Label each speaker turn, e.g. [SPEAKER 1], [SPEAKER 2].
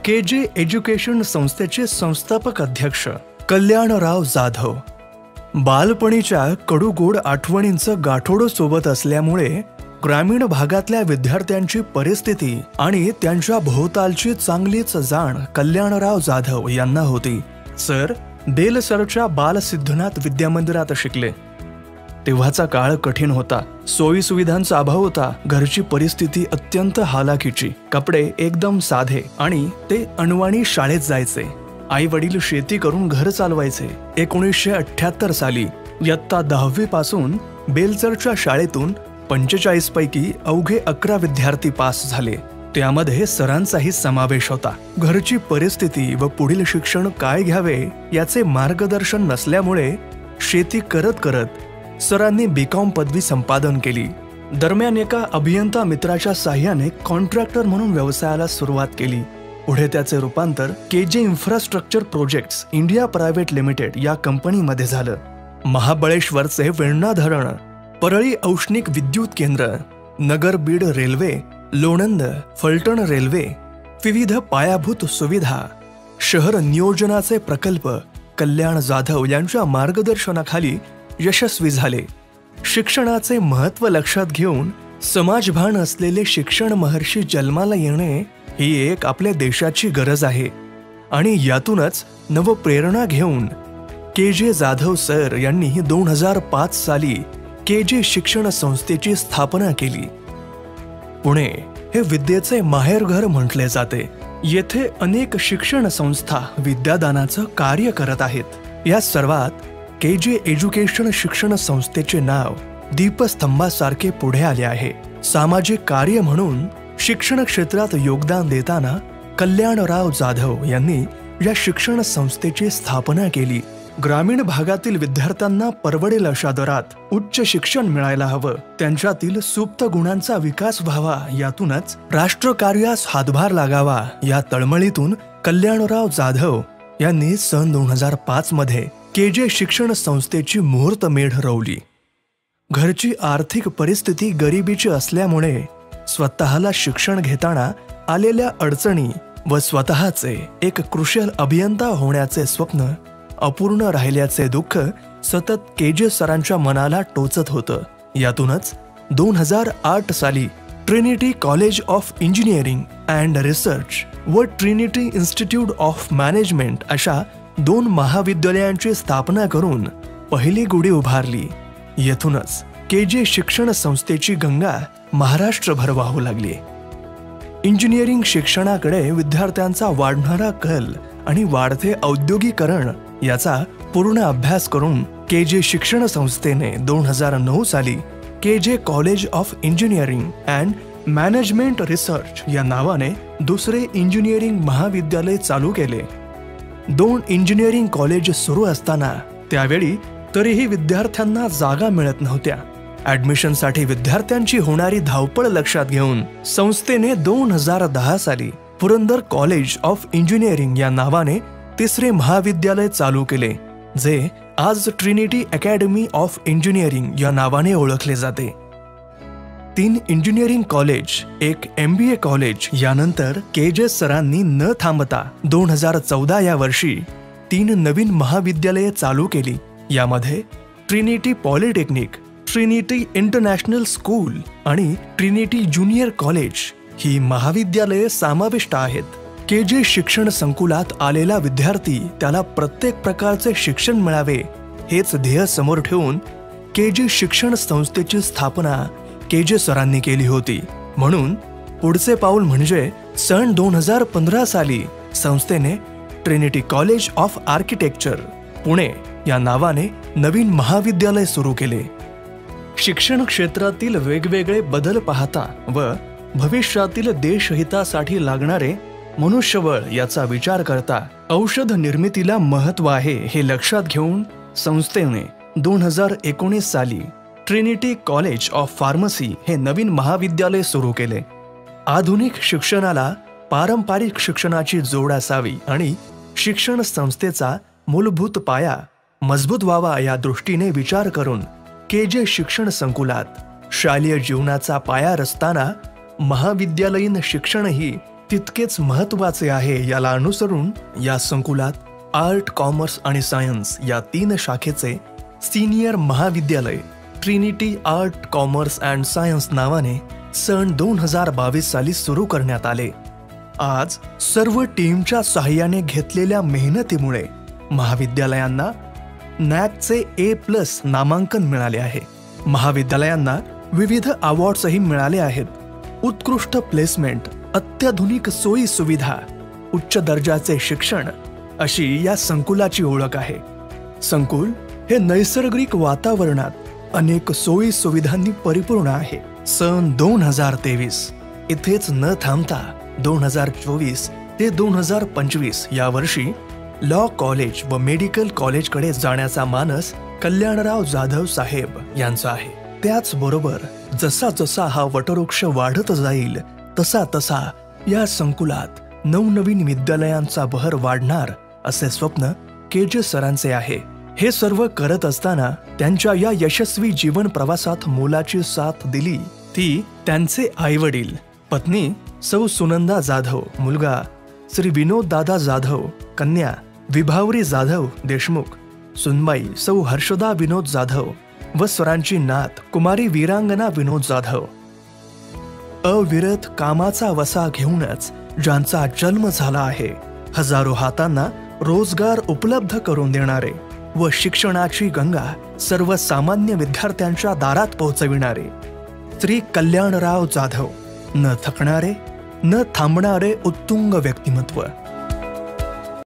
[SPEAKER 1] KJ education संस्थेचे संस्थापक अध्यक्ष कल्याणराव जाधव. बालपणीच्या कडूगोड आठवणींचं गाठोडं सोबत असल्यामुळे ग्रामीण भागातल्या विद्यार्थ्यांची परिस्थिती आणि त्यांच्या भोवतालची चांगलीच जाण कल्याणराव जाधव यांना होती. सर बेलसरच्या बालसिद्धनाथ विद्यामंदिरात शिकले. तेव्हाचा काळ कठीण होता. सोयी सुविधांचा अभाव होता. घरची परिस्थिती अत्यंत हालाखीची. कपडे एकदम साधे आणि ते अनवाणी शाळेत जायचे. आई वडील शेती करून घर चालवायचे. 1978 साली इयत्ता 10वी पासून बेलसरच्या शाळेतून 45 पैकी अवघे 11 विद्यार्थी पास झाले. त्यामध्ये सरांचाही समावेश होता. घरची परिस्थिती व पुढील शिक्षण काय घ्यावे याचे मार्गदर्शन नसल्यामुळे शेती करत करत सरांनी बीकॉम पदवी संपादन केली. दरम्यान एका अभियंता मित्राच्या साह्याने कॉन्ट्रॅक्टर म्हणून व्यवसायाला सुरुवात केली. पुढे त्याचे रूपांतर KJ infrastructure projects India private limited या कंपनीमध्ये झालं. महाबळेश्वरचे वेण्णा धरण, परळी औष्णिक विद्युत केंद्र, नगर बीड रेल्वे, लोणंद फलटण रेल्वे, विविध पायाभूत सुविधा, शहर नियोजनाचे प्रकल्प कल्याण जाधव यांच्या मार्गदर्शनाखाली यशस्वी झाले. शिक्षणाचे महत्त्व लक्षात घेऊन समाजभान असलेले शिक्षण महर्षी जन्माला येणे ही एक आपल्या देशाची गरज आहे आणि यातूनच नवप्रेरणा घेऊन KJ जाधव सर यांनी 2005 साली KJ शिक्षण संस्थेची स्थापना केली. पुणे हे विद्येचे माहेरघर म्हटले जाते. येथे अनेक शिक्षण संस्था विद्यादानाचं कार्य करत आहेत. या सर्वात KJ एज्युकेशन शिक्षण संस्थेचे नाव दीपस्तंभासारखे पुढे आले आहे. सामाजिक कार्य म्हणून शिक्षण क्षेत्रात योगदान देताना कल्याणराव जाधव यांनी या शिक्षण संस्थेची स्थापना केली. ग्रामीण भागातील विद्यार्थ्यांना परवडेल अशा दरात उच्च शिक्षण मिळायला हवं, त्यांच्यातील सुप्त गुणांचा विकास व्हावा, यातूनच राष्ट्रकार्यास हातभार लागावा या तळमळीतून कल्याणराव जाधव यांनी सन 2005 मध्ये KJ शिक्षण संस्थेची मुहूर्तमेढ रोवली. घरची आर्थिक परिस्थिती गरिबीची असल्यामुळे स्वतःला शिक्षण घेताना आलेल्या अडचणी व स्वतःचे एक कुशल अभियंता होण्याचे स्वप्न अपूर्ण राहिल्याचे दुःख सतत KJ सरांच्या मनाला टोचत होतं. यातूनच 2008 साली Trinity college of engineering and research व ट्रिनिटी इन्स्टिट्यूट ऑफ मॅनेजमेंट अशा 2 महाविद्यालयांची स्थापना करून पहिली गुढी उभारली. येथूनच KJ शिक्षण संस्थेची गंगा महाराष्ट्रभर वाहू लागली. इंजिनिअरिंग शिक्षणाकडे विद्यार्थ्यांचा वाढणारा कल आणि वाढते औद्योगिकरण याचा पूर्ण अभ्यास करून KJ शिक्षण संस्थेने 2009 साली KJ college of engineering and management research या नावाने दुसरे इंजिनिअरिंग महाविद्यालय चालू केले. 2 इंजिनिअरिंग कॉलेज सुरू असताना त्यावेळी तरीही विद्यार्थ्यांना जागा मिळत नव्हत्या. ऍडमिशनसाठी विद्यार्थ्यांची होणारी धावपळ लक्षात घेऊन संस्थेने 2010 साली पुरंदर कॉलेज ऑफ इंजिनिअरिंग या नावाने तिसरे महाविद्यालय चालू केले, जे आज ट्रिनिटी अकॅडमी ऑफ इंजिनिअरिंग या नावाने ओळखले जाते. 3 इंजिनिअरिंग कॉलेज, 1 MBA कॉलेज यानंतर KJ सरांनी न थांबता 2014 या वर्षी 3 नवीन महाविद्यालये चालू केली. यामध्ये Trinity polytechnic, Trinity international school आणि ट्रिनिटी ज्युनियर कॉलेज ही महाविद्यालये समाविष्ट आहेत. KJ शिक्षण संकुलात आलेला विद्यार्थी त्याला प्रत्येक प्रकारचे शिक्षण मिळावे हेच ध्येय समोर ठेवून KJ शिक्षण संस्थेची स्थापना KJ सरांनी केली होती. म्हणून पुढचे पाऊल म्हणजे सन 2015 साली संस्थेने Trinity college of architecture Pune या नावाने नवीन महाविद्यालय सुरू केले. शिक्षण क्षेत्रातील वेगवेगळे बदल पाहता व भविष्यातील देशहितासाठी लागणारे मनुष्यबळ याचा विचार करता औषध निर्मितीला महत्त्व आहे हे लक्षात घेऊन संस्थेने 2019 साली ट्रिनिटी कॉलेज ऑफ फार्मसी हे नवीन महाविद्यालय सुरू केले. आधुनिक शिक्षणाला पारंपरिक शिक्षणाची जोड असावी आणि शिक्षण संस्थेचा मूलभूत पाया मजबूत व्हावा या दृष्टीने विचार करून KJ शिक्षण संकुलात शालेय जीवनाचा पाया रचताना महाविद्यालयीन शिक्षणही तितकेच महत्वाचे आहे याला अनुसरून या संकुलात आर्ट, कॉमर्स आणि सायन्स या 3 शाखेचे सिनियर महाविद्यालय Trinity art, commerce and science नावाने सन 2022 साली सुरू करण्यात आले. आज सर्व टीमच्या सहाय्याने घेतलेल्या मेहनतीमुळे महाविद्यालयांना नॅकचे A+ नामांकन मिळाले आहे. महाविद्यालयांना विविध अवॉर्ड्सही मिळाले आहेत. उत्कृष्ट प्लेसमेंट, अत्याधुनिक सोयी सुविधा, उच्च दर्जाचे शिक्षण अशी या संकुलाची ओळख आहे. संकुल हे नैसर्गिक वातावरणात अनेक सोयी सुविधांनी परिपूर्ण आहे. सन 2023 इथेच न थांबता 2024 ते 2025 या वर्षी लॉ कॉलेज व मेडिकल कॉलेजकडे जाण्याचा मानस कल्याणराव जाधव साहेब यांचा आहे. त्याचबरोबर जसा जसा हा वटवृक्ष वाढत जाईल तसा तसा या संकुलात नवनवीन विद्यालयांचा बहर वाढणार असे स्वप्न KJ सरांचे आहे. हे सर्व करत असताना त्यांच्या या यशस्वी जीवन प्रवासात मोलाची साथ दिली ती त्यांचे आईवडील, पत्नी सौ सुनंदा जाधव, मुलगा श्री विनोद दादा जाधव, कन्या विभावरी जाधव देशमुख, सुनबाई सौ हर्षदा विनोद जाधव व स्वरांची नात कुमारी वीरांगना विनोद जाधव. अविरत कामाचा वसा घेऊनच ज्यांचा जन्म झाला आहे, हजारो हातांना रोजगार उपलब्ध करून देणारे व शिक्षणाची गंगा सर्वसामान्य विद्यार्थ्यांच्या दारात पोहोचविणारे श्री कल्याणराव जाधव, न थकणारे न थांबणारे उत्तुंग व्यक्तिमत्व.